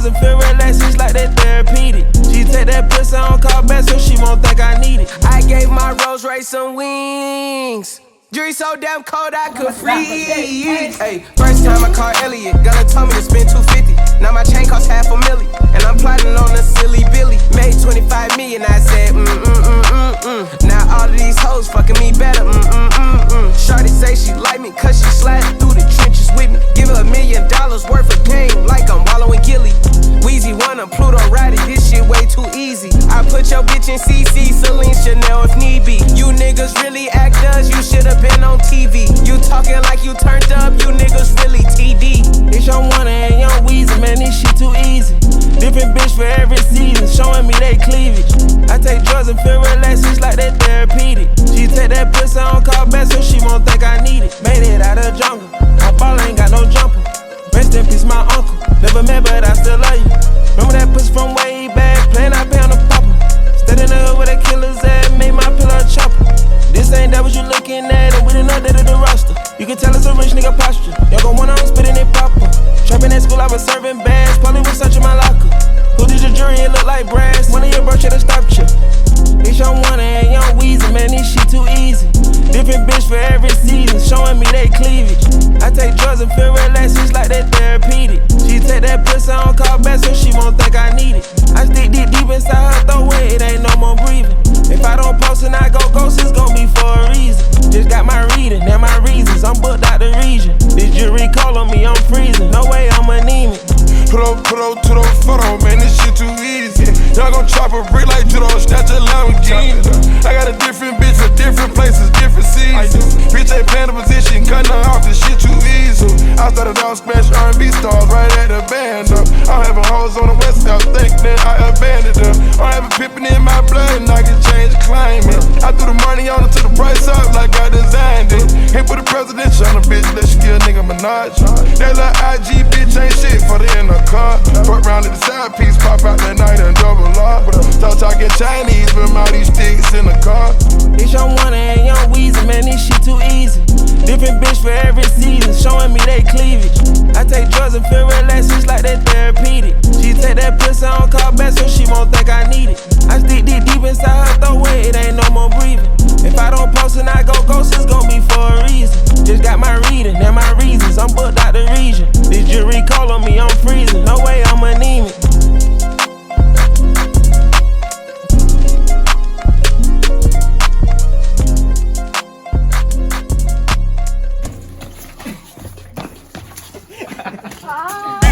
drugs and feel relaxed, it's like that therapeutic. She take that pussy on call back so she won't think I need it. I gave my Rolls Royce some wings. Jury so damn cold I could freeze. Hey, first time I called Elliot, Gunna told me to spend $250. Now my chain costs $500,000, and I'm plotting on a silly Billy. Made 25 million, I said Now all of these hoes fucking me better. Shorty say she like me 'cause she sliding through the trenches with me. Give her $1 million worth of game like I'm wallowing Gilly. Weezy wanna Pluto Roddy, this shit way too easy. I put your bitch in CC, Celine, Chanel if need be. You niggas really actors, you should've been on TV. You talking like you turned up, you niggas really TD. It's your one and young Weezy, man, this shit too easy. Different bitch for every season, showing me they cleavage. I take drugs and feel relaxed, it's like that therapeutic. She take that pussy on call back so she won't think I need it. Made it out of the jungle, my ball ain't got no jumper. Rest in peace, my uncle. Never met, but I still love you. Remember that pussy from way back, playing I pay on the popper. Stayed in the hood where the killers at, made my pillow a chopper. This ain't that what you looking at, and we done updated the roster. You can tell it's a rich nigga posture. Y'all gon' wanna spitting it proper. Trapping at school, I was serving bags, probably was searching my locker. Who did your jury? It look like brass. One of your bro should've stopped you. It's your one and young Weezy, man, this shit too easy. Different bitch for every season, showing me they cleavage. I take drugs and feel relaxed, it's like that therapeutic. She take that pussy on call back so she won't think I need it. I stick deep inside her throat, it ain't no more breathing. If I don't post and I go ghost, it's gon' be for a reason. Just got my reading and my reasons, I'm booked out the region. This jury call on me, I'm freezing, no way I'm anemic. Put up to the photo, man, this shit too easy. Y'all gon' chop a brick like judo, snatch a Lamborghini. I got a different bitch for different places, different seasons. Bitch ain't playing the position, cutting her off, this shit too easy. I started out smash R&B stars right at the band up. I'm having hoes on the west coast, think that I abandoned them. I'm having pippin' in my blood and I can change the climate. I threw the money on it to the price up like I designed it. Ain't put a presidential on a bitch, let you give a nigga Minaj. That little IG bitch ain't shit for the in the car. Fuck round at the side piece, pop out that night and double up. Start talking Chinese, from all these sticks in the car. It's your one and young Weezy, man, this shit too easy. Different bitch for every season, showing me they cleavage. I take drugs and feel relaxed, it's like that therapeutic. She take that pussy on call back so she won't think I need it. I stick deep inside her throat, it ain't no more breathing. If I don't post and I go ghost, it's gon' be for a reason. Just got my reading and my reasons, I'm booked out the region. This jury call on me, I'm freezing, no way I'm anemic. Ah.